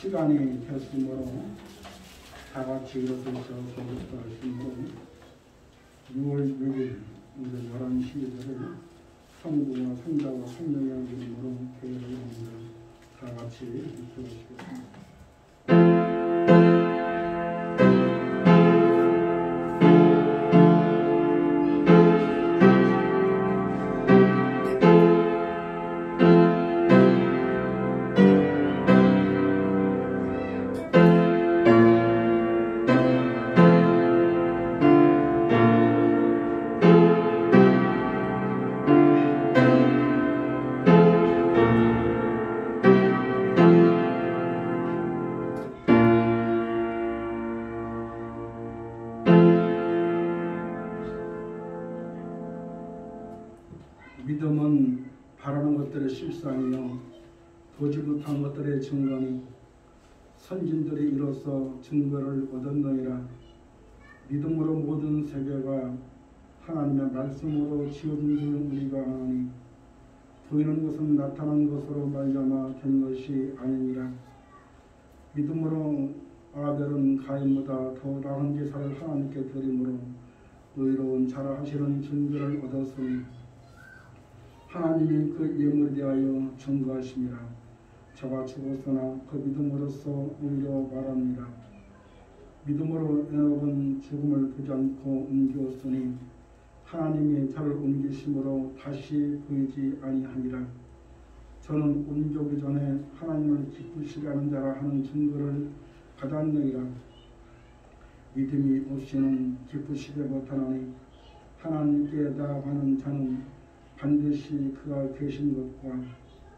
시간이 됐으므로 다 같이 일어서서 기도하시므로 6월 6일 오늘 11시를 성부와 성자와 성령의 이름으로 기도합니다. 다 같이 기도하시겠습니다. 믿음은 바라는 것들의 실상이요 보지 못한 것들의 증거니 선진들이 이로써 증거를 얻었느니라. 믿음으로 모든 세계가 하나님의 말씀으로 지어진 줄 우리가 아니 보이는 것은 나타난 것으로 말미암아 된 것이 아니니라. 믿음으로 아벨은 가인보다 더 나은 제사를 하나님께 드림으로 의로운 자라 하시는 증거를 얻었으니 하나님이 그 예물에 대하여 증거하심이라. 저가 죽었으나 그 믿음으로써 오히려 말합니다. 믿음으로 에녹은 죽음을 보지 않고 옮겼으니 하나님이 저를 옮기심으로 다시 보이지 아니하니라. 저는 옮겨오기 전에 하나님을 기쁘시게 하는 자라 하는 증거를 받았느니라. 믿음이 없이는 기쁘시게 못하나니 하나님께 나아가는 자는 반드시 그가 계신 것과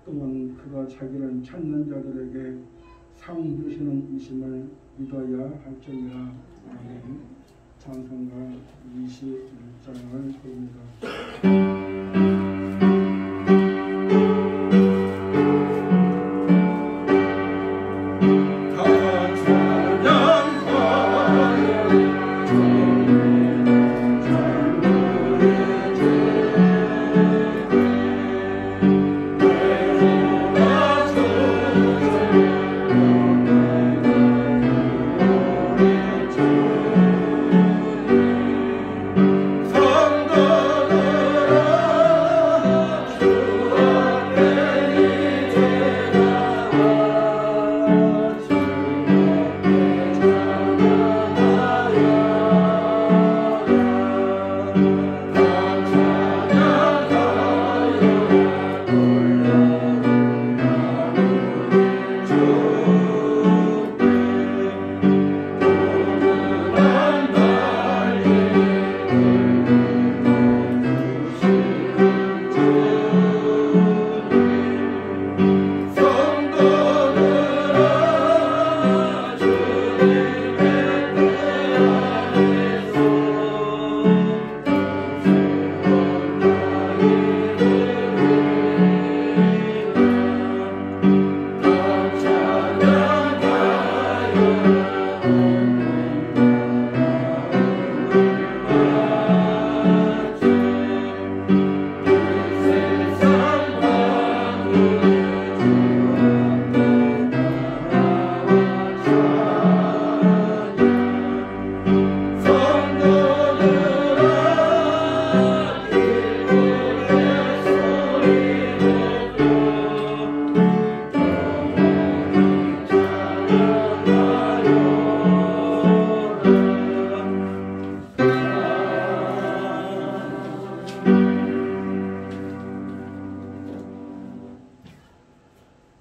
또한 그가 자기를 찾는 자들에게 상 주시는 이심을 믿어야 할지니라. 아멘. 찬송가 21장을 부릅니다.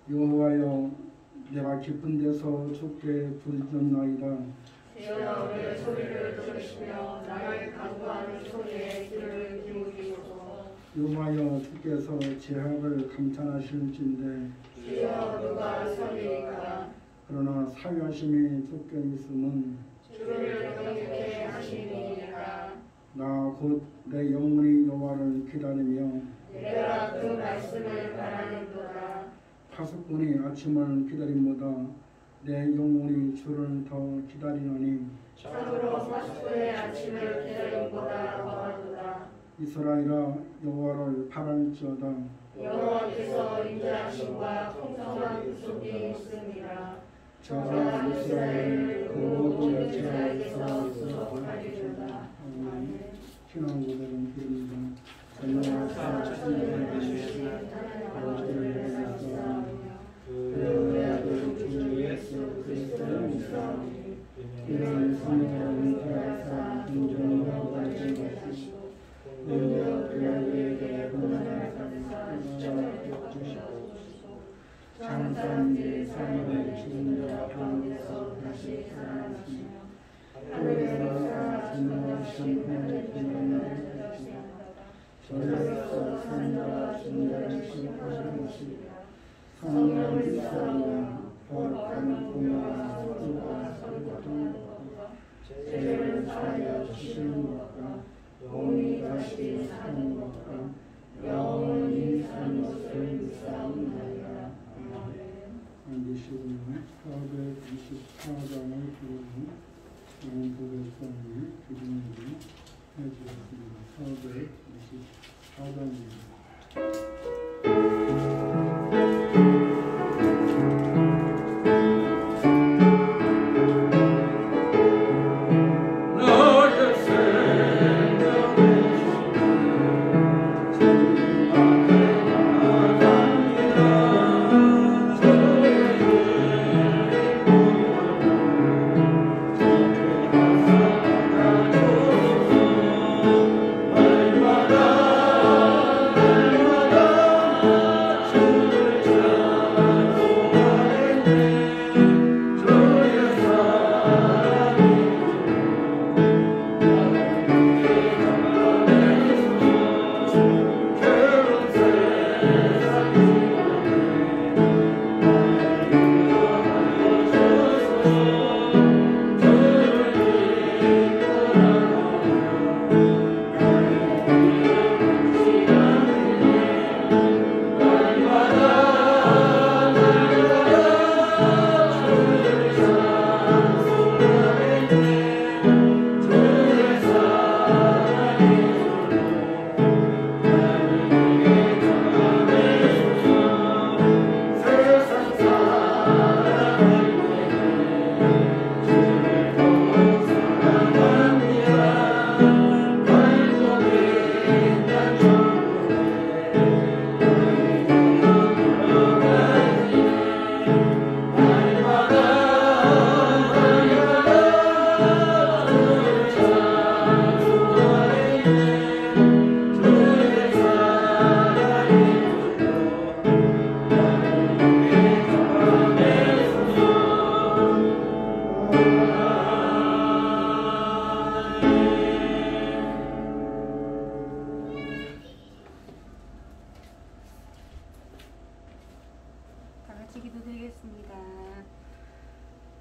여호와여, 내가 기쁜 데서 주께 부르짖나이다. 주여, 내 소리를 들으시며 나의 간구하는 소리에 귀를 기울이소서. 여호와여, 주께서 제 학을 감탄하실진대 주여, 누가 서리이까. 그러나 사위하심이 주께 있음은 주를 경외케 하심이니라. 나 곧 내 영혼이 여호와를 기다리며 내가 그 말씀을 바라는도다. 파수꾼이 아침을 기다림보다 내 영혼이 주를 더 기다리노니 참으로 파수꾼의 아침을 기다림보다 더하도다. 이스라엘아, 여호와를 바랄지어다. 여호와께서 인자하심과 풍성한 구속이 있습니다. 저와 이스라엘 그 모든 죄악에서 구속하리로다. 신앙 고백은 드립니다. 전능하사 천년을 주시니 아버지를 위하사 그 아들 주 예수 그리스도를 믿사오니 이는 성령으로 잉태하사 인정으로 가진 것이시고 오히려 빌라도에게 고난을 받으사 십자가에 주시고 장사한 뒤 3일에 죽은 자 가운데서 다시 살아나시며 하늘에서 진노하신 하나님의 분량을 주시며 저에서 산자와 중자를 심판하는 것이며 성령 미사이나 거룩한 공허와 소유와 성과도 죄를 사하여 주시는 것과 몸이 다시 사는 것과 영원히 사는 것을 믿사옵나이다. 앉으시고요. 424장을 부르는 고백성을 기도문으로 해주셨습니다. 424장입니다.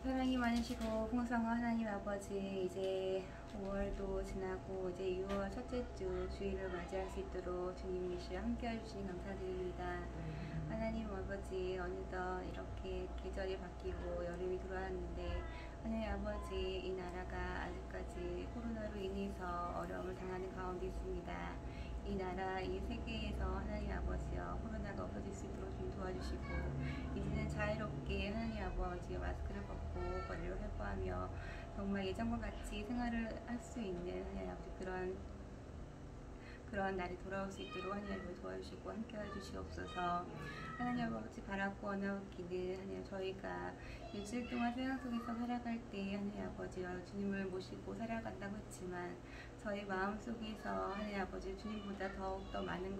사랑이 많으시고 풍성한 하나님 아버지, 이제 5월도 지나고 이제 6월 첫째 주 주일을 맞이할 수 있도록 주님 이 시간 함께 해주시니 감사드립니다. 하나님 아버지, 어느덧 이렇게 계절이 바뀌고 여름이 들어왔는데 하나님 아버지, 이 나라가 아직까지 코로나로 인해서 어려움을 당하는 가운데 있습니다. 이 나라, 이 세계에서 하나님 아버지여, 코로나가 없어질 수 있도록 좀 도와주시고, 이제는 자유롭게 하나님 아버지 마스크를 벗고 거리를 활보하며 정말 예전과 같이 생활을 할 수 있는 하나님 아버지 그런 날이 돌아올 수 있도록 하나님을 도와주시고 함께해 주시옵소서. 하나님 아버지, 바라고 원하옵기는 하나님, 저희가 일주일 동안 세상 속에서 살아갈 때 하나님 아버지와 주님을 모시고 살아간다고 했지만 저희 마음 속에서 하나님 아버지, 주님보다 더욱더 많은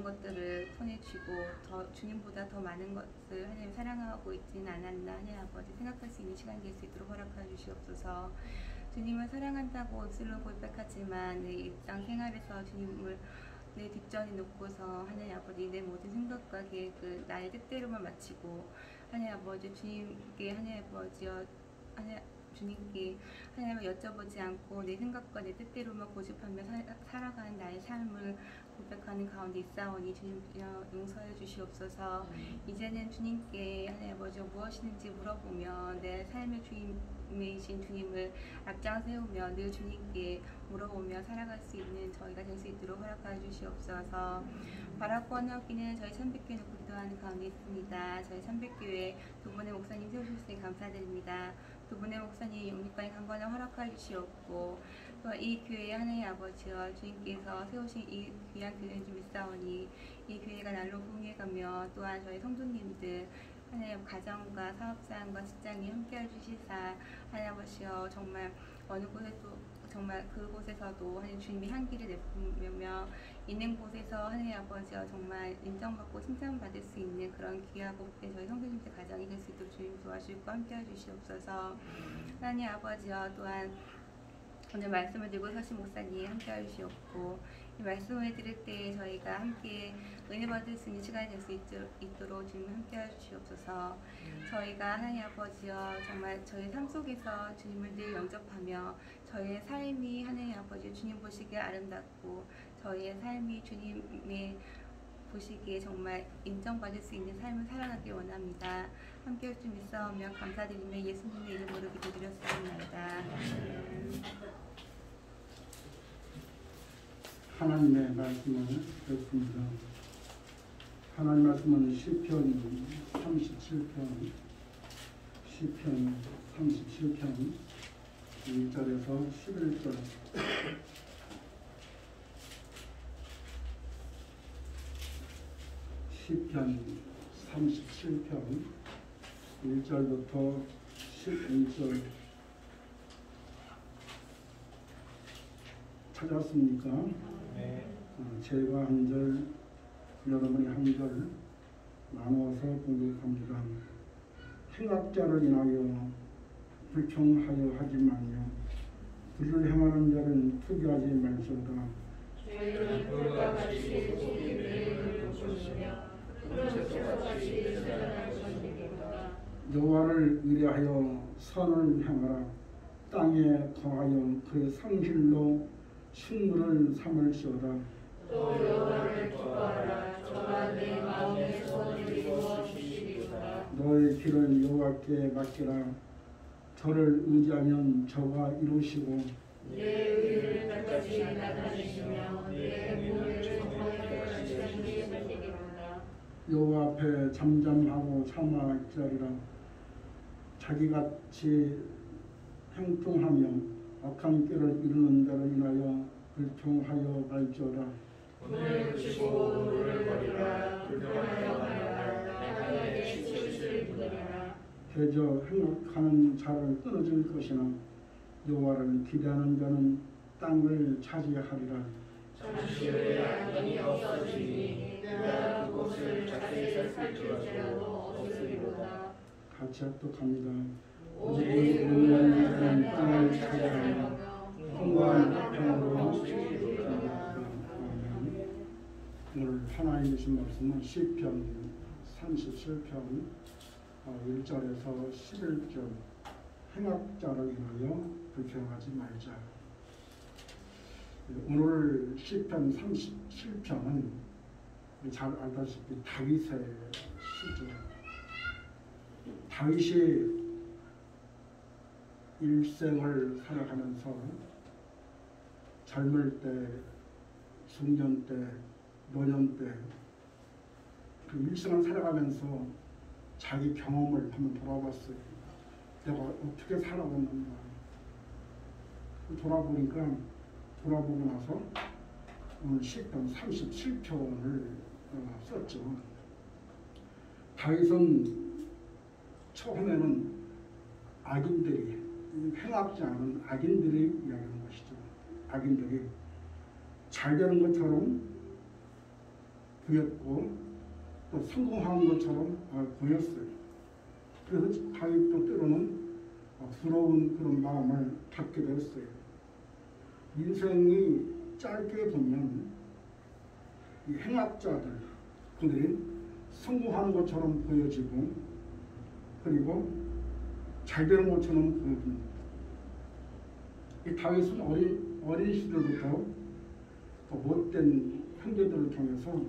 것들을 손에 쥐고 주님보다 더 많은 것을 하나님 사랑하고 있지는 않았나 하나님 아버지 생각할 수 있는 시간이 될 수 있도록 허락해 주시옵소서. 주님을 사랑한다고 입술로 고백하지만 내 일상생활에서 주님을 내 뒷전에 놓고서 하나님 아버지 내 모든 생각과 계획을 나의 뜻대로만 마치고 하나님 아버지 주님께 하나님 아버지여 주님께 하나님을 여쭤보지 않고 내 생각과 내 뜻대로만 고집하며 살아가는 나의 삶을 고백하는 가운데 있사오니 주님 용서해 주시옵소서. 이제는 주님께 하나님 아버지 무엇이든지 물어보며 내 삶의 주임이신 주님을 앞장 세우며 늘 주님께 물어보며 살아갈 수 있는 저희가 될 수 있도록 허락하여 주시옵소서. 바라고 언어기는 저희 참백교회 놓고 기도하는 가운데 있습니다. 저희 참백교회 두 분의 목사님 세우셨으니 감사드립니다. 두 분의 목사님 영육간의 강건을 허락하여 주시옵고 또 이 교회의 하나님 아버지와 주님께서 세우신 이 귀한 교회인 줄 믿사오니 이 교회가 날로 부흥해가며 또한 저희 성도님들 하나님 가정과 사업장과 직장이 함께해 주시사 하나님 아버지여 정말 어느 곳에도 정말 그곳에서도 하나님 주님의 향기를 내뿜으며 있는 곳에서 하나님 아버지여 정말 인정받고 칭찬받을 수 있는 그런 귀하고 복된 저희 성도님들 가정이 될 수 있도록 주님 도와주시고 함께해 주시옵소서. 하나님 아버지여 또한 오늘 말씀을 들고 서신 목사님 함께해 주시옵고 이 말씀을 들을 때 저희가 함께 은혜 받을 수 있는 시간이 될 수 있도록 주님 함께해 주시옵소서. 저희가 하나님 아버지여 정말 저희 삶 속에서 주님을 늘 영접하며 저희의 삶이 하나님 아버지 주님 보시기에 아름답고 저희의 삶이 주님의 보시기에 정말 인정받을 수 있는 삶을 살아가길 원합니다. 함께 할 줄 믿사오며 감사드리며 예수님의 이름으로 기도드렸습니다. 하나님의 말씀을 듣습니다. 하나님 말씀은 시편 37편 1절에서 11절 시편 37편 1절부터 11절 찾았습니까? 네. 제가 한 절, 여러분이 한 절 나누어서 공격합니다. 행악자를 인하여 불평하여 하지 마며 불을 행하는 자는 투기하지 말소이다. 저희는 불과 같이 주님을 보시며 푸른새와 같이 살아날 것입니다. 여호와를 의뢰하여 선을 행하라. 땅에 거하여 그 성실로 식물을 삼을시어다. 또 여호와를 기뻐하라. 저가 내 마음에 선을 이루어 주시리로다. 너의 길을 여호와께 맡기라. 저를 의지하면 저가 이루시고 내 의를 끝까지 나타내시며 내 몸을 성공하게 하시리로다. 여호와 앞에 잠잠하고 참아 기다리라. 자기같이 형통하며 악한 길을 이루는 자를 인하여 불평하여 말지어다. 문을 붙이고 물을 버리라. 불평하여 말하라. 땅에 치우칠 분이라. 대저 행악하는 자를 끊어질 것이나 여호와를 기대하는 자는 땅을 차지하리라. 잠시 후에 안전이 없어지니 내가 그곳을 자세히 살필지라도 없으리로다. 같이 합독합니다. 오직 의인한 자는 땅을 차지하며 차지하며 풍부한 풍부한 평으로 평으로 주리로다. 오늘 하나님 주신 말씀은 시편 37편 1절에서 11절 행악자를 인하여 불평하지 말자. 오늘 시편 37편은 잘 알다시피 다윗의 시죠. 다윗이 일생을 살아가면서 젊을 때, 중년 때, 노년 때 그 일생을 살아가면서 자기 경험을 한번 돌아봤어요. 내가 어떻게 살아왔는가. 돌아보고 나서 오늘 시편 37편을 썼죠. 다윗은 처음에는 악인들이, 행악지 않은 악인들이 이야기하는 것이죠. 악인들이 잘 되는 것처럼 보였고 또 성공한 것처럼 보였어요. 그래서 다윗도 때로는 부러운 그런 마음을 갖게 됐어요. 인생이 짧게 보면 이 행악자들, 그들이 성공하는 것처럼 보여지고 그리고 잘 되는 것처럼 보여집니다. 이 다윗은 어린 시절부터 못된 형제들을 통해서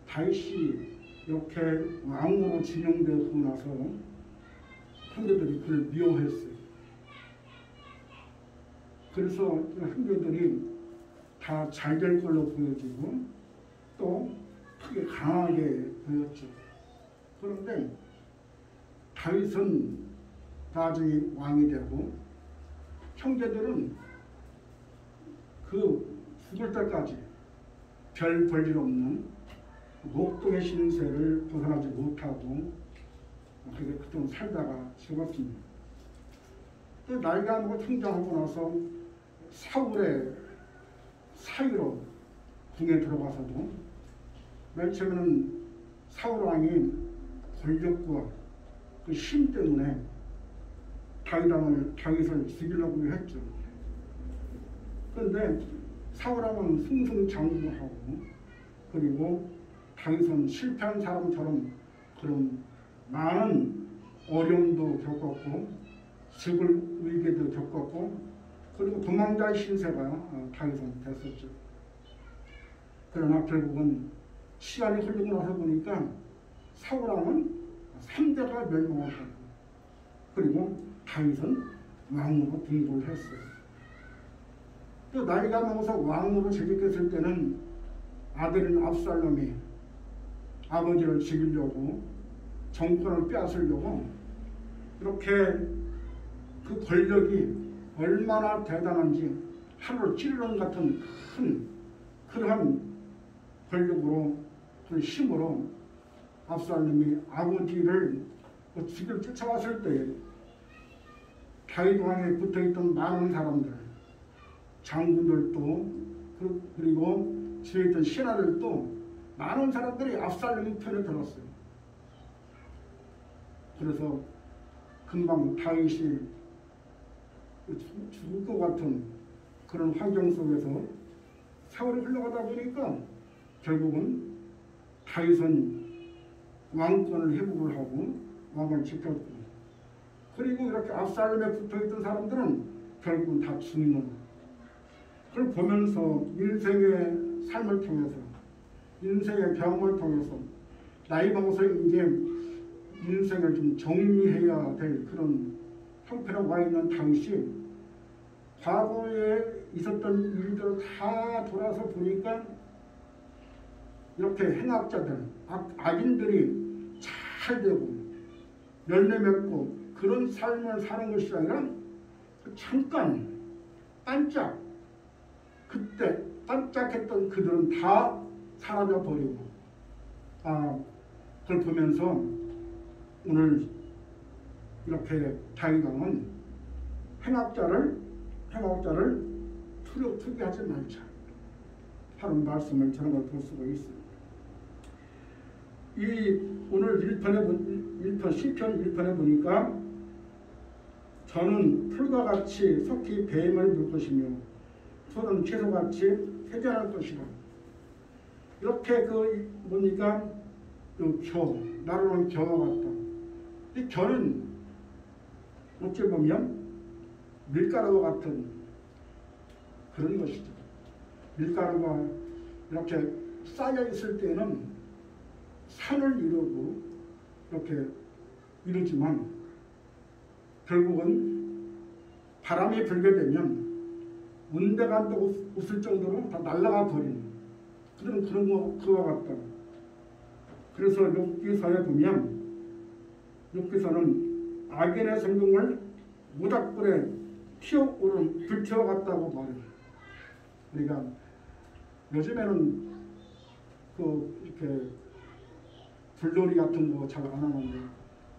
다윗이 이렇게 왕으로 지명되고 나서 형제들이 그를 미워했어요. 그래서 형제들이 다 잘 될 걸로 보여지고 또 크게 강하게 보였죠. 그런데 다윗은 나중에 왕이 되고 형제들은 그 죽을 때까지 별 볼일 없는 목동의 신세를 벗어나지 못하고 그게 그동안 살다가 죽었습니다. 또 나이가 먹고 성장하고 나서 사울의 사위로 궁에 들어가서도 맨 처음에는 사울 왕이 권력과 그 힘 때문에 다윗을 죽이려고 했죠. 그런데 사울 왕은 승승장구하고 그리고 다윗은 실패한 사람처럼 그런 많은 어려움도 겪었고 죽을 위기도 겪었고 그리고 도망자의 신세가 다윗은 됐었죠. 그러나 결국은 시간이 흐르고 나서 보니까 사울 왕은 3대가 멸망을 하고 그리고 다윗은 왕으로 등극을 했어요. 또 나이가 먹어서 왕으로 재직했을 때는 아들인 압살롬이 아버지를 죽이려고 정권을 빼앗으려고 이렇게 그 권력이 얼마나 대단한지 하늘을 찌르는 같은 큰 그러한 권력으로 그 힘으로 압살롬이 아버지를 죽이려 쫓아왔을 때 다윗 왕에 붙어있던 많은 사람들 장군들도 그리고 집에 있던 신하들도 많은 사람들이 압살롬 편에 들었어요. 그래서 금방 다윗이 죽을 것 같은 그런 환경 속에서 세월이 흘러가다 보니까 결국은 다윗은 왕권을 회복을 하고 왕을 지켰고 그리고 이렇게 압살롬에 붙어있던 사람들은 결국은 다 죽는 그걸 보면서 인생의 삶을 통해서 인생의 경험을 통해서 나이 먹어서 이제 인생을 좀 정리해야 될 그런 형편에 와 있는 다윗이 과거에 있었던 일들을 다 돌아서 보니까 이렇게 행악자들, 악인들이 잘 되고 열매 맺고 그런 삶을 사는 것이 아니라 잠깐 반짝 그때 반짝했던 그들은 다 사라져 버리고 그걸 보면서 오늘 이렇게 다윗 왕은 행악자를 투기하지 말자 하는 말씀을 저런 걸 볼 수가 있습니다. 이 오늘 1편 시편 1편에 보니까 저는 풀과 같이 속히 뱀을 물 것이며 소는 채소같이 회전할 것이라. 이렇게 뭡니까? 나로는 겨와 같다. 이 겨는 어찌 보면 밀가루와 같은 그런 것이죠. 밀가루가 이렇게 쌓여 있을 때는 산을 이루고 이렇게 이루지만 결국은 바람이 불게 되면 운대간도 웃을 정도로 다 날아가 버리는 그런 그와 같다. 그래서 욥기서에 보면 욥기서는 악인의 성공을 모닥불에 튀어오른 불태워 같다고 말해요. 그러니까 요즘에는 이렇게 불놀이 같은 거 잘 안 하는데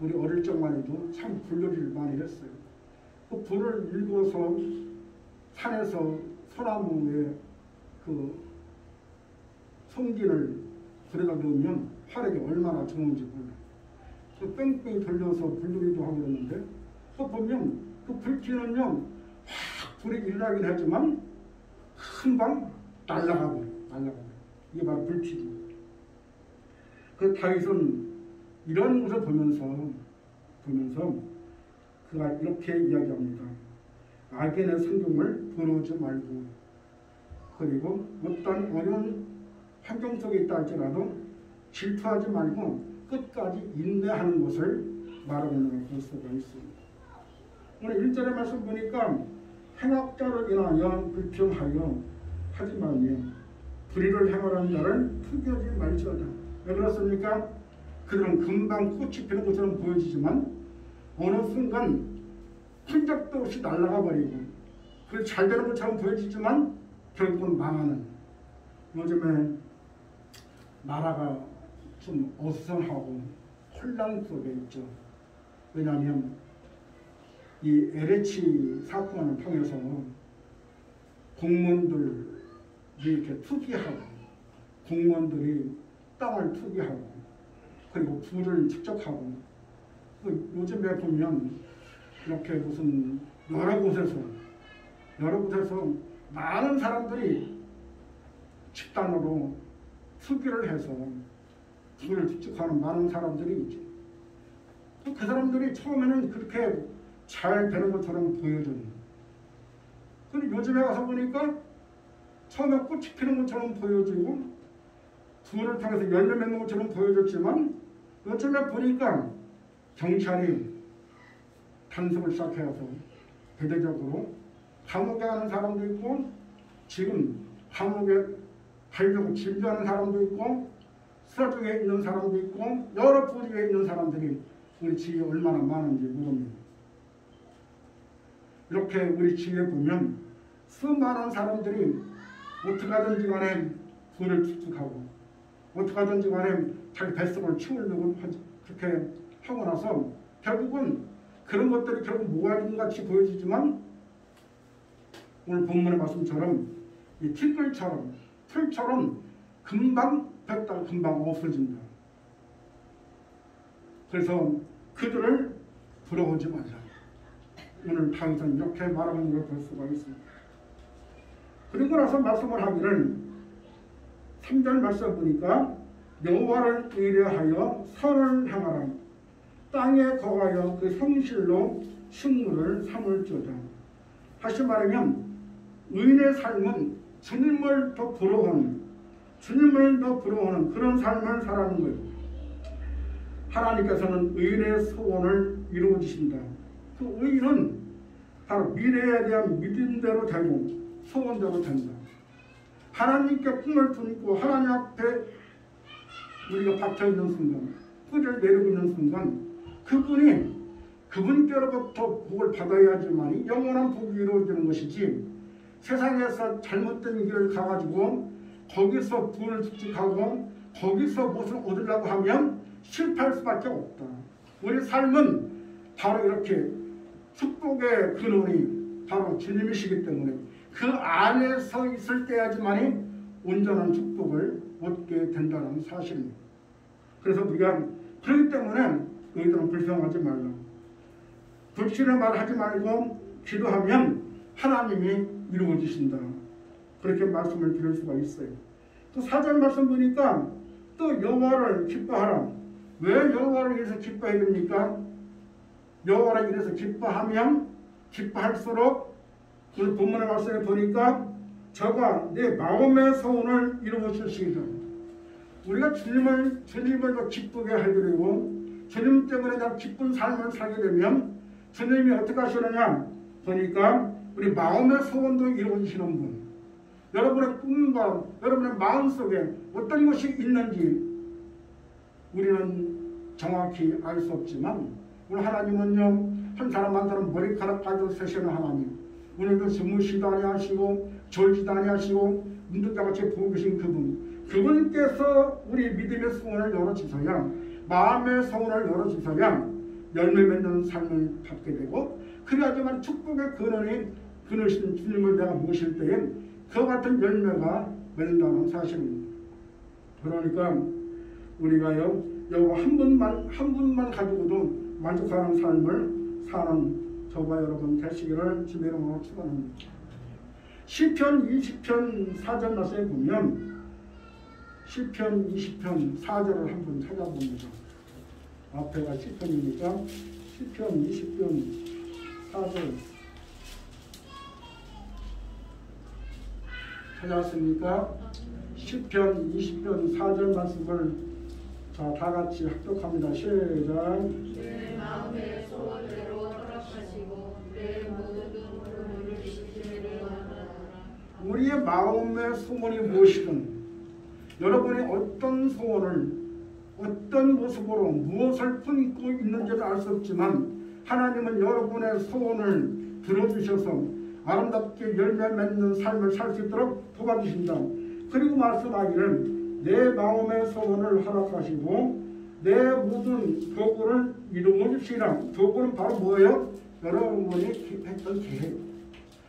우리 어릴 적만 해도 참 불놀이를 많이 했어요. 그 불을 일궈서 산에서 소나무에 그 송진을 들여다 놓으면 화력이 얼마나 좋은지 몰라요. 그 뺑뺑이 돌려서 불놀이도 하고 그러는데 또 보면 그 불길은요 확 불이 일어나긴 하지만 금방 날아가고 이게 바로 불길이에요. 그 다윗은 이런 것을 보면서 그가 이렇게 이야기합니다. 악인의 성공을 부러우지 말고 그리고 어떤 어려운 환경 속에 있다 할지라도 질투하지 말고 끝까지 인내하는 것을 말하고 있는 걸 볼 수가 있습니다. 오늘 1절의 말씀 보니까 행악자를 인하여 불평하여 하지 말며 불의를 행하는 자를 투기하지 말지어다. 왜 그렇습니까? 그들은 금방 꽃이 피는 것처럼 보여지지만 어느 순간 흔적도 없이 날아가 버리고 그 잘 되는 것처럼 보여지지만 결국은 망하는, 요즘에 나라가 좀 어수선하고 혼란 속에 있죠. 왜냐하면 이 LH 사건을 통해서 공무원들이 이렇게 투기하고 공무원들이 땅을 투기하고 그리고 부를 축적하고, 요즘에 보면 이렇게 무슨 여러 곳에서 많은 사람들이 집단으로 투기를 해서 부를 축적하는 많은 사람들이 있죠. 그 사람들이 처음에는 그렇게 잘 되는 것처럼 보여줘요. 근데 요즘에 와서 보니까 처음에 꽃이 피는 것처럼 보여지고 부를 통해서 열매 맺는 것처럼 보여졌지만 요즘에 보니까 경찰이 단속을 시작해서 대대적으로 감옥에 가는 사람도 있고 지금 감옥에 가려고 진주하는 사람도 있고 수사중에 있는 사람도 있고 여러 부류에 있는 사람들이 우리 지역에 얼마나 많은지 모릅니다. 이렇게 우리 지역에 보면 수많은 사람들이 어떻게 하든지 간에 부를 축적하고 어떻게 하든지 간에 자기 뱃속을 키우려고 그렇게 하고 나서 결국은 그런 것들이 결국 모아진 같이 보여지지만 오늘 본문의 말씀처럼 이 티끌처럼 풀처럼 금방 폈다가 금방 없어진다. 그래서 그들을 부러워하지 말자. 오늘 다윗은 이렇게 말하는 걸 볼 수가 있습니다. 그리고 나서 말씀을 하기를 3절 말씀 보니까 여호와를 의뢰하여 선을 행하라. 땅에 거하여 그 성실로 식물을 삼을지어다. 다시 말하면 의인의 삶은 주님을 더 부러워하는 그런 삶을 살아가는 거예요. 하나님께서는 의인의 소원을 이루어 주신다. 그 의인은 바로 미래에 대한 믿음대로 되고 소원대로 된다. 하나님께 꿈을 품고 하나님 앞에 우리가 박혀있는 순간, 뿌리를 내리고 있는 순간 그분께로부터 복을 받아야지만 영원한 복이 이루어지는 것이지, 세상에서 잘못된 길을 가가지고 거기서 부를 축적하고 거기서 무엇을 얻으려고 하면 실패할 수밖에 없다. 우리 삶은 바로 이렇게 축복의 근원이 바로 주님이시기 때문에 그 안에서 있을 때야지만이 온전한 축복을 얻게 된다는 사실입니다. 그래서 우리가 그렇기 때문에 너희들은 불평하지 말라. 불신의 말 하지 말고 기도하면 하나님이 이루어주신다. 그렇게 말씀을 드릴 수가 있어요. 또 4절 말씀 보니까 또 여호와를 기뻐하라. 왜 여호와를 위해서 기뻐해야 됩니까? 여호와를 위해서 기뻐하면 기뻐할수록 오늘 본문의 말씀에 보니까 저가 내 마음의 소원을 이루어주시리라. 우리가 주님을 더 기쁘게 하려고 주님 때문에 나 기쁜 삶을 살게 되면 주님이 어떻게 하시느냐 보니까 우리 마음의 소원도 이루어주시는 분, 여러분의 꿈과 여러분의 마음속에 어떤 것이 있는지 우리는 정확히 알 수 없지만 오늘 하나님은요, 한 사람 한 사람 머리카락 가지고 세시는 하나님, 오늘도 주무시도 아니하시고 졸지도 아니하시고 눈동자같이 보고 계신 그분께서 우리 믿음의 소원을 열어주셔야, 마음의 소원을 열어주셔야 열매 맺는 삶을 갖게 되고, 그래야지만 축복의 근원이신 주님을 내가 모실 때에 그 같은 열매가 맺는다는 사실입니다. 그러니까 우리가요, 여호와 한 분만 가지고도 만족하는 삶을 사는 저와 여러분 되시기를 주님의 이름으로 축원합니다. 시편 20편 4절 말씀에 보면 시편 20편 4절을 한번 찾아봅니다. 앞에가 시편이니까 시편 20편 4절 찾아왔습니까? 시편 20편 4절 말씀을 다 같이 합독합니다. 시작. 내 마음의 소원대로 허락하시고 내 모든 꿈을 이루시기를 원하노라. 우리의 마음의 소원이 무엇이든 여러분이 어떤 소원을 어떤 모습으로 무엇을 품고 있는지는 알 수 없지만 하나님은 여러분의 소원을 들어주셔서 아름답게 열매 맺는 삶을 살 수 있도록 도와주신다. 그리고 말씀하기를 내 마음의 소원을 허락하시고 내 모든 도구를 이루어주시라. 도구는 바로 뭐예요? 여러분이 했던 계획.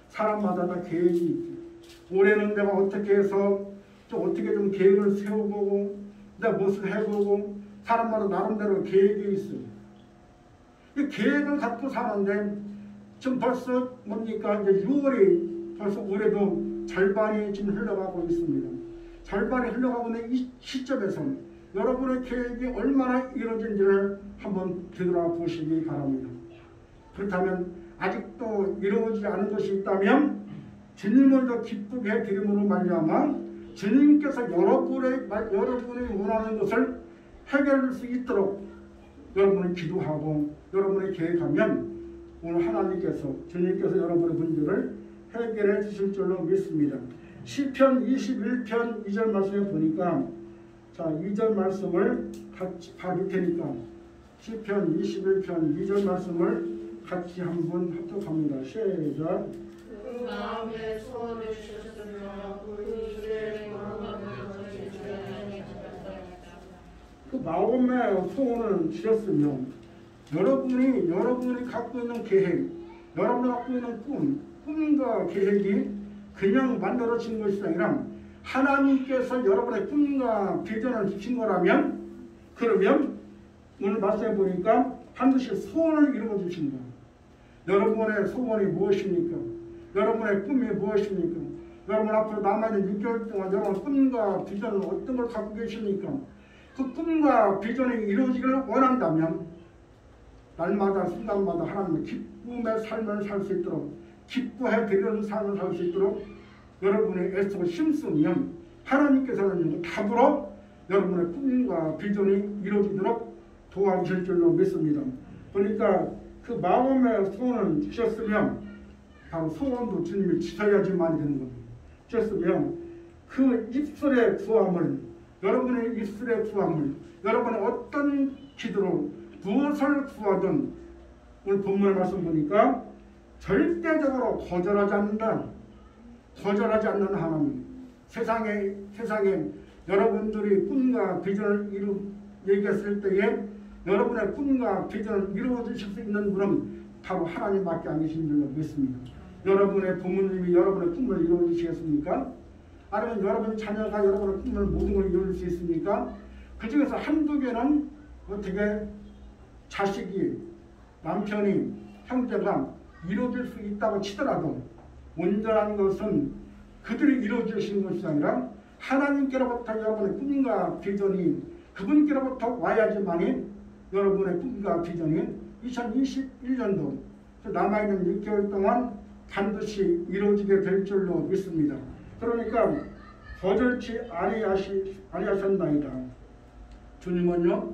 사람마다 다 계획이 있지. 올해는 내가 어떻게 해서 어떻게 좀 계획을 세워보고 내가 무엇을 해보고 사람마다 나름대로 계획이 있어요. 이 계획을 갖고 사는데 지금 벌써 뭡니까? 이제 6월이 벌써 올해도 절반이 지금 흘러가고 있습니다. 절반이 흘러가고 있는 이 시점에서 여러분의 계획이 얼마나 이루어진지를 한번 되돌아보시기 바랍니다. 그렇다면 아직도 이루어지지 않은 것이 있다면 주님을 더 기쁘게 해드림으로 말미암아 주님께서 여러분이 원하는 것을 해결할 수 있도록 여러분이 기도하고 여러분이 계획하면 오늘 하나님께서 주님께서 여러분의 문제를 해결해 주실 줄로 믿습니다. 시편 21편 2절 말씀에 보니까 2절 말씀을 같이 봐줄 테니까 시편 21편 2절 말씀을 같이 한번 합독합니다. 시작. 그 마음의 소원을 주셨으며 그 이스라엘의 원망을 주셨으며 그 마음의 소원을 주셨으며 여러분이 갖고 있는 계획, 여러분이 갖고 있는 꿈과 계획이 그냥 만들어진 것이 아니라 하나님께서 여러분의 꿈과 비전을 주신 거라면 그러면 오늘 말씀해 보니까 반드시 소원을 이루어 주신다. 여러분의 소원이 무엇입니까? 여러분의 꿈이 무엇입니까? 여러분 앞으로 남아있는 6개월 동안 여러분의 꿈과 비전은 어떤 걸 갖고 계십니까? 그 꿈과 비전이 이루어지기를 원한다면 날마다 순간마다 하나님의 기쁨의 삶을 살 수 있도록 기뻐해 드리는 삶을 살 수 있도록 여러분이 애쓰고 힘쓰면 하나님께서는 답으로 여러분의 꿈과 비전이 이루어지도록 도와주실 줄로 믿습니다. 그러니까 그 마음의 소원을 주셨으면 바로 소원도 주님이 지켜야지만 되는 겁니다. 주셨으면 그 입술의 구함을 여러분의 입술의 구함을 여러분의 어떤 기도로 무엇을 구하든 오늘 본문의 말씀 보니까 절대적으로 거절하지 않는다. 거절하지 않는 하나님. 세상에 여러분들이 꿈과 비전을 얘기했을 때에 여러분의 꿈과 비전을 이루어 주실 수 있는 분은 바로 하나님밖에 안 계신 줄로 믿습니다. 여러분의 부모님이 여러분의 꿈을 이루어 주시겠습니까? 아니면 여러분 자녀가 여러분의 꿈을 모든 걸 이룰 수 있습니까? 그 중에서 한두 개는 어떻게 자식이, 남편이, 형제가 이루어질 수 있다고 치더라도 온전한 것은 그들이 이루어주시는 것이 아니라 하나님께로부터 여러분의 꿈과 비전이 그분께로부터 와야지만이 여러분의 꿈과 비전이 2021년도 남아있는 6개월 동안 반드시 이루어지게 될 줄로 믿습니다. 그러니까 거절치 아니하셨나이다. 주님은요,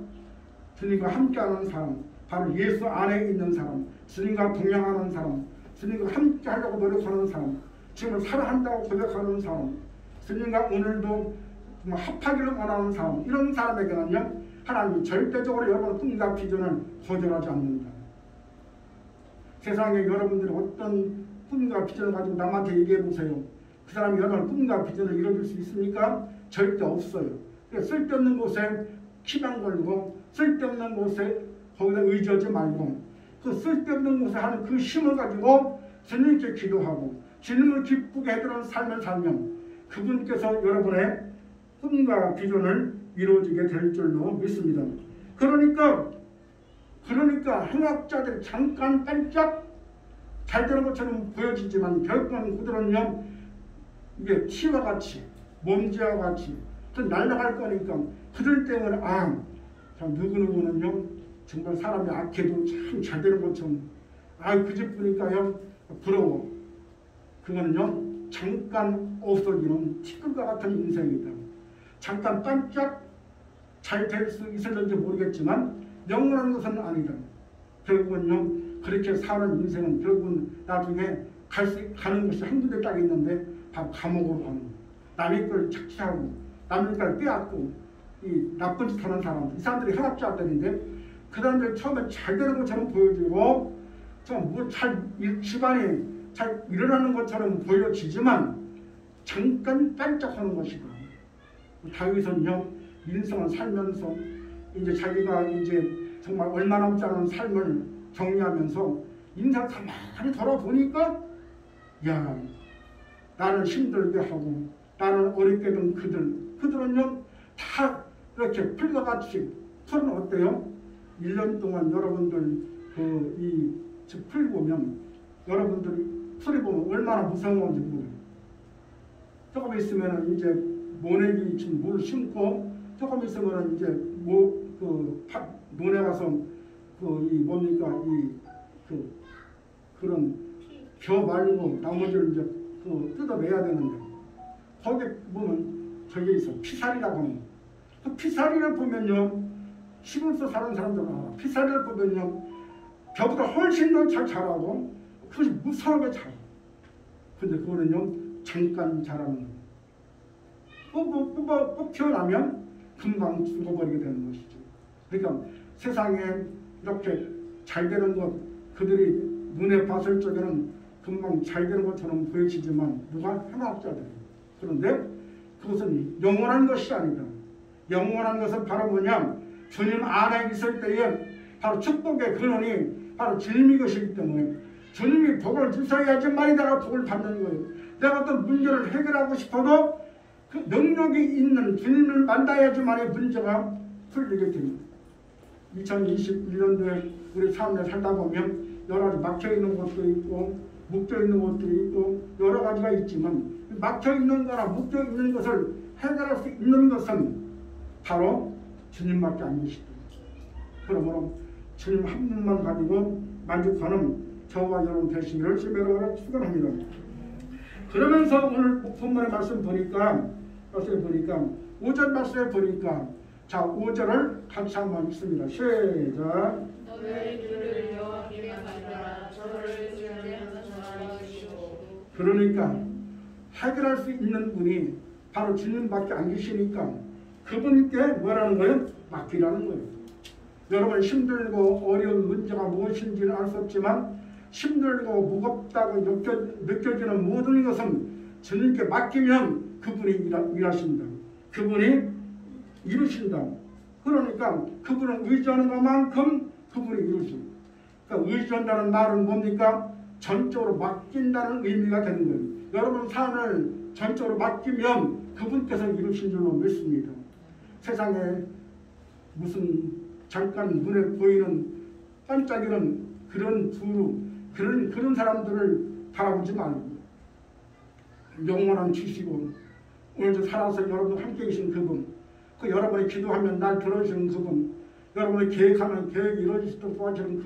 주님과 함께하는 사람, 바로 예수 안에 있는 사람, 주님과 동행하는 사람, 주님과 함께 하려고 노력하는 사람, 주님을 사랑한다고 고백하는 사람, 주님과 오늘도 합하기를 원하는 사람, 이런 사람에게는요 하나님이 절대적으로 여러분의 꿈과 비전을 거절하지 않는다. 세상에 여러분들이 어떤 꿈과 비전을 가지고 남한테 얘기해 보세요. 그 사람이 여러분의 꿈과 비전을 이뤄줄 수 있습니까? 절대 없어요. 쓸데없는 곳에 키만 걸고 쓸데없는 곳에 거기다 의지하지 말고 그 쓸데없는 곳에 하는 그 힘을 가지고 주님께 기도하고 주님을 기쁘게 해드리는 삶을 살면 그분께서 여러분의 꿈과 비전을 이루어지게 될 줄로 믿습니다. 그러니까 행악자들이 잠깐 반짝 잘 되는 것처럼 보여지지만 결국은 그들은요 이게 티와 같이 먼지와 같이 날아갈 거니까 그들 때문에 참 누구는요 정말 사람이 악해도 참 잘 되는 것처럼 그 집 보니까요 부러워. 그거는요 잠깐 없어지는 티끌과 같은 인생이다. 잠깐 반짝 잘 될 수 있을지 모르겠지만 영원한 것은 아니다. 결국은요, 그렇게 사는 인생은 결국은 나중에 가는 것이 한 군데 딱 있는데 바로 감옥으로 가는 거예요. 남의 걸 착취하고 남의 걸 빼앗고 이 나쁜 짓 하는 사람들, 이 사람들이 현학자들인데 그 사람들 처음에 잘 되는 것처럼 보여지고 집안이 잘 일어나는 것처럼 보여지지만 잠깐 반짝하는 것이다. 다윗은요, 인생을 살면서 이제 자기가 이제 정말 얼마 남지 않은 삶을 정리하면서 인생을 가만히 돌아보니까 야, 나를 힘들게 하고 나를 어렵게 된 그들은요 다 이렇게 풀과같이 풀은 어때요? 1년 동안 여러분들 풀 보면 여러분들이 풀이 보면 얼마나 무서운 건지 모르요. 조금 있으면 이제 모내기 지금 물 심고 조금 있으면 이제 논에 가서 그런 겨 말고 나머지를 이제 뜯어내야 되는데 거기 보면 저기 있어 피살이라고 하는 그 피살이를 보면요 시골에서 사는 사람들 알아. 피살이를 보면요 저보다 훨씬 더 잘 자라고 그것이 무서하게 자라. 근데 그거는요 잠깐 자라는 거예요. 뽑 튀어나면 금방 죽어버리게 되는 것이죠. 그러니까 세상에 이렇게 잘 되는 것 그들이 눈에 봤을 적에는 금방 잘 되는 것처럼 보여지지만 누가 현학자들이에요. 그런데 그것은 영원한 것이 아니다. 영원한 것은 바로 뭐냐? 주님 안에 있을 때에 바로 축복의 근원이 바로 주님이 것이기 때문에 주님이 복을 주셔야지만 내가 복을 받는 거예요. 내가 어떤 문제를 해결하고 싶어도 그 능력이 있는 주님을 만나야지만의 문제가 풀리게 됩니다. 2021년도에 우리 삶에 살다 보면 여러 가지 막혀있는 것도 있고 묶여있는 것도 있고 여러 가지가 있지만 막혀있는 거나 묶여있는 것을 해결할 수 있는 것은 바로 주님밖에 안 계시다. 그러므로 주님 한 분만 가지고 만족하는 저와 여러분 되시기를 주님으로 축원합니다. 그러면서 오늘 본문의 말씀 보니까 5절 말씀에 보니까 자 5절을 같이 한번 읽습니다. 시작. 너의 길을 여호와께만 가리라. 저를 지으려는 전하시고. 그러니까 해결할 수 있는 분이 바로 주님밖에 안 계시니까 그분께 뭐라는 거예요? 맡기라는 거예요. 여러분 힘들고 어려운 문제가 무엇인지는 알 수 없지만 힘들고 무겁다고 느껴지는 모든 것은 주님께 맡기면 그분이 일하신다. 그분이 이루신다. 그러니까 그분을 의지하는 것만큼 그분이 이루신다. 그러니까 의지한다는 말은 뭡니까? 전적으로 맡긴다는 의미가 되는 거예요. 여러분 삶을 전적으로 맡기면 그분께서 이루신 줄로 믿습니다. 세상에 무슨 잠깐 눈에 보이는 반짝이는 그런 사람들을 바라보지 말고 영원한 주시고 오늘도 살아서 여러분 함께 계신 그분, 그 여러분이 기도하면 날 들어주시는 그분, 여러분이 계획하면 계획이 이루어지도록 도와주는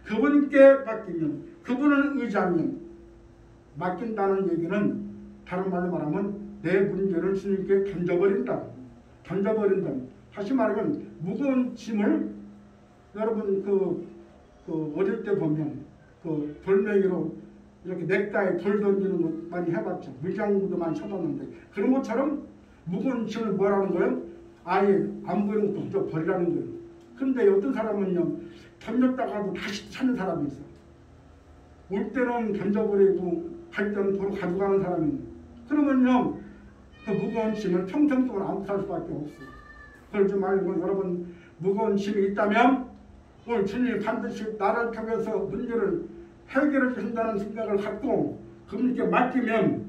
그분께 맡기면, 그분을 의지하면, 맡긴다는 얘기는 다른 말로 말하면 내 문제를 주님께 던져버린다. 다시 말하면 무거운 짐을 여러분 어릴 때 보면 돌멩이로 이렇게 냇가에 돌 던지는 거 많이 해봤죠. 물장구도 많이 쳐봤는데 그런 것처럼 무거운 짐을 뭐라는 거예요? 아예 안 보이는 것도 버리라는 거예요. 그런데 어떤 사람은요 던졌다가도 다시 찾는 사람이 있어. 올 때는 던져버리고 갈 때는 도로 가져가는 사람이 있는. 그러면요 그 무거운 짐을 평생 동안 안고 살 수밖에 없어요. 그러지 말고 여러분 무거운 짐이 있다면 오늘 주님이 반드시 나를 통해서 문제를 해결해 준다는 생각을 갖고 그분께 맡기면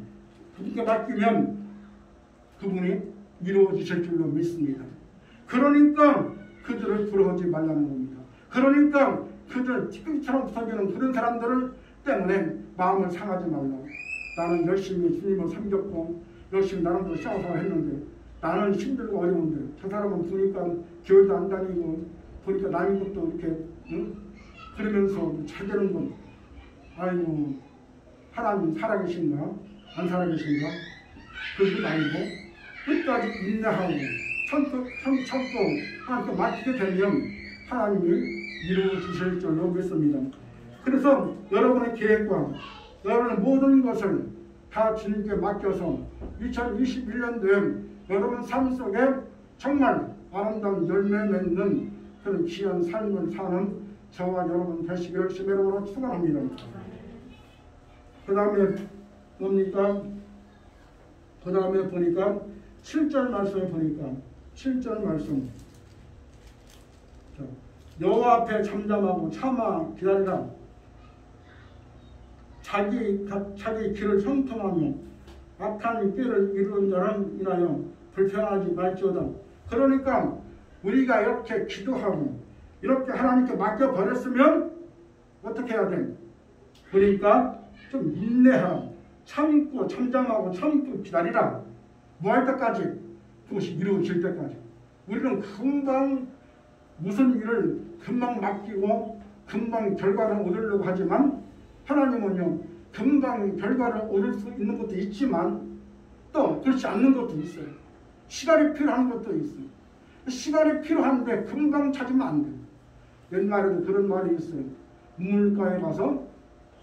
그분이 이루어 주실 줄로 믿습니다. 그러니까 그들을 부러워하지 말라는 겁니다. 그러니까 그들 찌꺼기처럼 부서지는 그런 사람들을 때문에 마음을 상하지 말라. 나는 열심히 주님을 섬겼고 열심히 나름대로 신앙생활 했는데 나는 힘들고 어려운데 저 사람은 보니까 교회도 안 다니고 보니까 남의 것도 이렇게 그러면서 잘 되는 건 아이고 하나님 살아계신가? 안 살아계신가? 그러지 말고 끝까지 인내하고 참고 하나님께 맡기게 되면 하나님이 이루어 주실 줄로 믿습니다. 그래서 여러분의 계획과 여러분의 모든 것을 다 주님께 맡겨서 2021년도에 여러분 삶 속에 정말 아름다운 열매 맺는 그런 귀한 삶을 사는 저와 여러분 되시기를 주님의 이름으로 축원합니다. 그 다음에 뭡니까? 그 다음에 보니까 7절 말씀에 보니까 7절 말씀 여호와 앞에 잠잠하고 참아 기다리라. 자기 길을 형통하며 악한 길을 이루는 자는 인하여 불평하지 말지어다. 그러니까 우리가 이렇게 기도하고 이렇게 하나님께 맡겨버렸으면 어떻게 해야 돼? 그러니까 좀 인내하라. 참고 잠잠하고 참고 기다리라. 뭐 할 때까지? 그것이 이루어질 때까지. 우리는 금방 무슨 일을 금방 맡기고 금방 결과를 얻으려고 하지만 하나님은요 금방 결과를 얻을 수 있는 것도 있지만 또 그렇지 않는 것도 있어요. 시간이 필요한 것도 있어요. 시간이 필요한데 금방 찾으면 안 돼요. 옛날에도 그런 말이 있어요. 우물가에 가서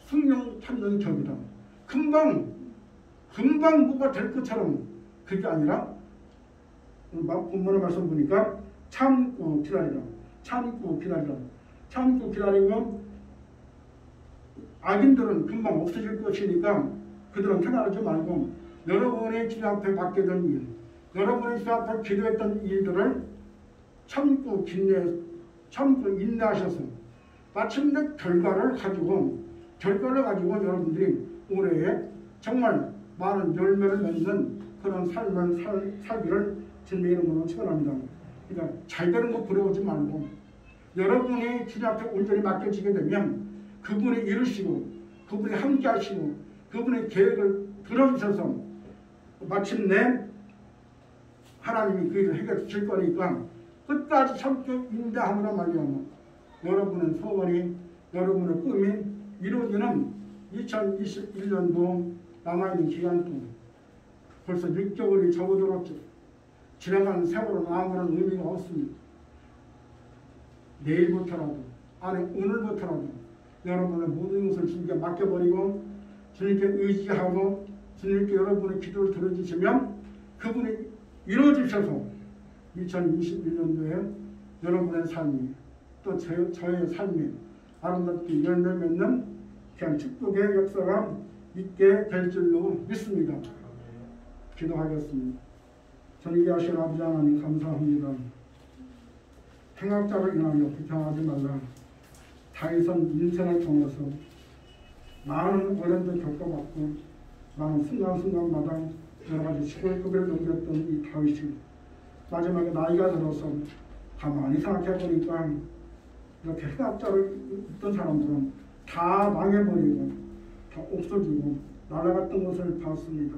승용 찾는 격이다. 금방 뭐가 될 것처럼 그게 아니라 본문의 말씀 보니까 참고 기다리라. 참고 기다리라. 참고 기다리면 악인들은 금방 없어질 것이니까 그들은 편안하지 말고 여러분의 주님 앞에 맡게 된 일, 여러분의 주님 앞에 기도했던 일들을 참고 인내하셔서 마침내 결과를 가지고 여러분들이 올해에 정말 많은 열매를 맺는 그런 삶을 살기를 주님의 이름으로 축원합니다. 그러니까 잘 되는 거 부러워하지 말고 여러분이 주님 앞에 온전히 맡겨지게 되면 그분이 이루시고 그분이 함께 하시고 그분의 계획을 들어주셔서 마침내 하나님이 그 일을 해결해 주실 거니까 끝까지 참고 인내함으로 말미암아 여러분의 소원이 여러분의 꿈이 이루어지는 2021년도 남아있는 기간 동안 벌써 6개월이 접어들었죠. 지나간 세월은 아무런 의미가 없습니다. 내일부터라도 아니 오늘부터라도 여러분의 모든 것을 주님께 맡겨버리고 주님께 의지하고 주님께 여러분의 기도를 들어주시면 그분이 이루어주셔서 2021년도에 여러분의 삶이 또 저의 삶이 아름답게 열매 맺는 그냥 축복의 역사가 있게 될 줄로 믿습니다. 기도하겠습니다. 전기하신 아버지 하나님 감사합니다. 행악자를 인하여 불평하지 말라. 다윗은 인생을 통해서 많은 어려움도 겪어봤고 많은 순간순간마다 여러 가지 시골급을 넘겼던 이 다윗이 마지막에 나이가 들어서 가만히 생각해보니까 이렇게 행악자를 있던 사람들은 다 망해버리고 다 없어지고 날아갔던 것을 봤습니다.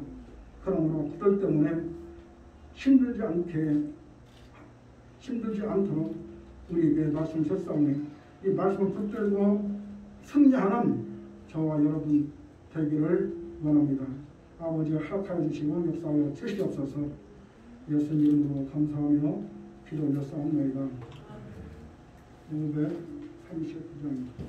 그러므로 그들 때문에 힘들지 않도록 우리에게 말씀하셨사오니 이 말씀을 붙들고 승리하는 저와 여러분 되기를 원합니다. 아버지가 허락하여 주시고 역사하여 주시옵소서. 예수님 이름으로 감사하며 기도 올렸사옵나이다. 539장입니다.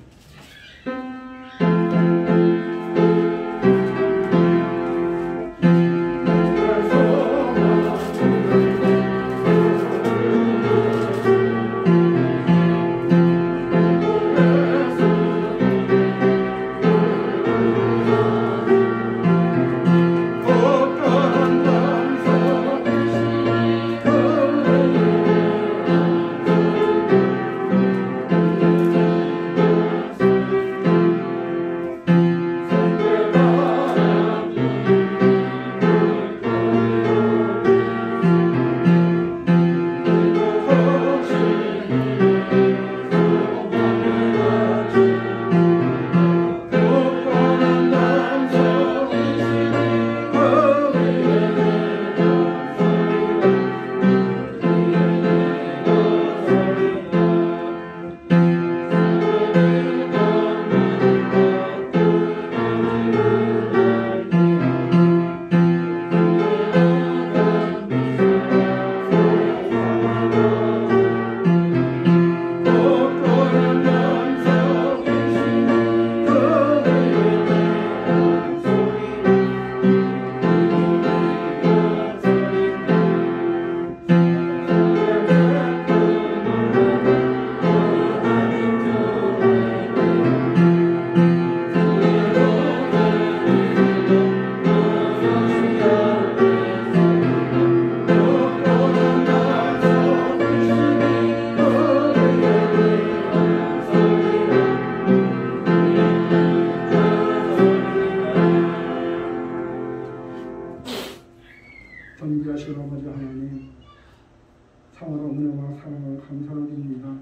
사랑을 감사를 드립니다.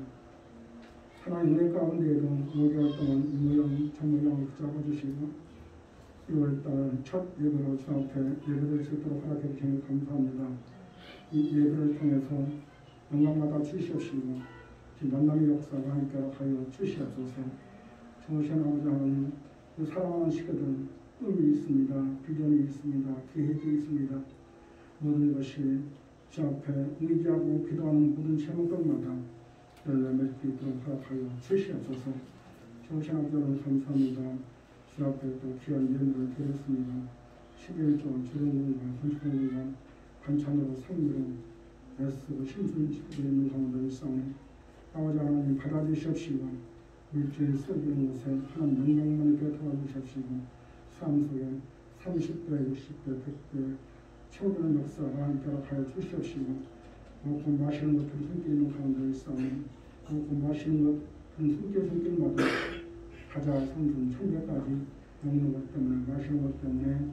하나님 은혜 가운데에도 5개월 동안 이 모양 저 모양을 붙잡아 주시고 6월달 첫 예배로 주 앞에 예배를 수 있도록 허락해 주시니 감사합니다. 이 예배를 통해서 영광마다 주시옵시고 만남의 역사가 함께 하여 주시옵소서. 좋으신 아버지 하나님, 사랑하는 시대들 꿈이 있습니다. 비전이 있습니다. 계획이 있습니다. 모든 것이 주 앞에 의지하고 기도하는 모든 제목들마다 열매 맺을 수 있도록 허락하여 주시옵소서. 좋으신 아버지 하나님 감사합니다. 주 앞에 또 귀한 예물을 드렸습니다. 11조 주령공간 건축공간 반찬으로 성미로 애쓰고 심술지고 있는 가운데 있사오니 아버지 하나님 받아주시옵시고 물질 써주는 곳에 하나님 영광만 있게 도와주시옵시고 삶 속에 30배, 60배, 100배 채워주는 역사가 함께 하여 주시옵시고 먹고 마시는 것들이 숨겨 있는 가운데 있사오니 먹고 마시는 것들은 숨길마다 가자 성준 천대까지 먹는 것 때문에 마시는 것 때문에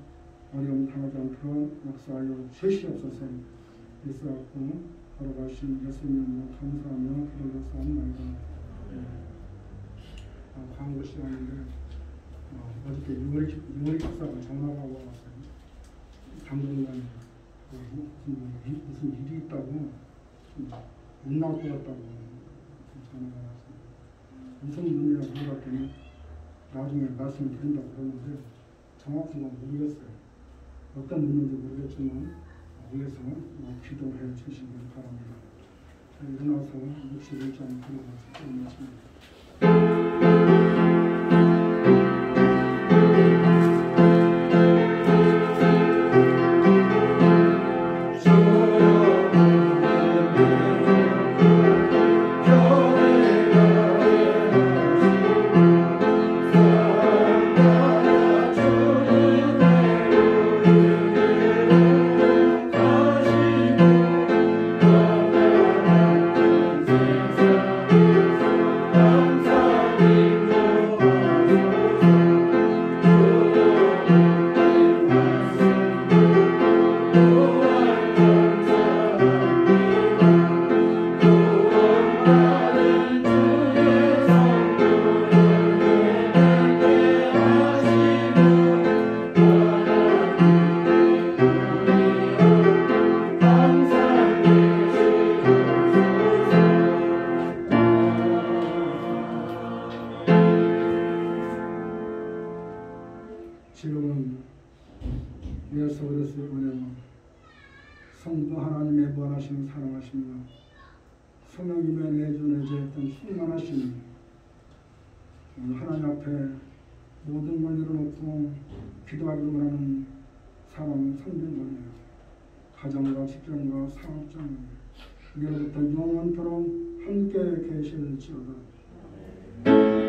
어려움 당하지 않도록 역사하여 주시옵소서. 있어갖고 걸어가신 예수님을 감사하며 기도를 쌓습니다. 광고 시간인데 어저께 유머리 집사가 전화가 와서 당분간 무슨 일이 있다고 못 나올 것 같다고 전화가 왔어요. 무슨 일이냐고 물어봤더니 나중에 말씀을 드린다고 그러는데 정확한 건 모르겠어요. 어떤 문제인지 모르겠지만 위해서 기도해 주시길 바랍니다. 일어나서 61장 드리겠습니다. 지금은 예수 그리스도의 은혜와 성부 하나님의 무한하신 사랑하심과 성령님의 내주내제했던 충만하심 하나님 앞에 모든 걸 내려놓고 기도하기로 하는 사람 성도들이에요. 가정과 직장과 사업장 이로부터 영원토록 함께 계실지어다.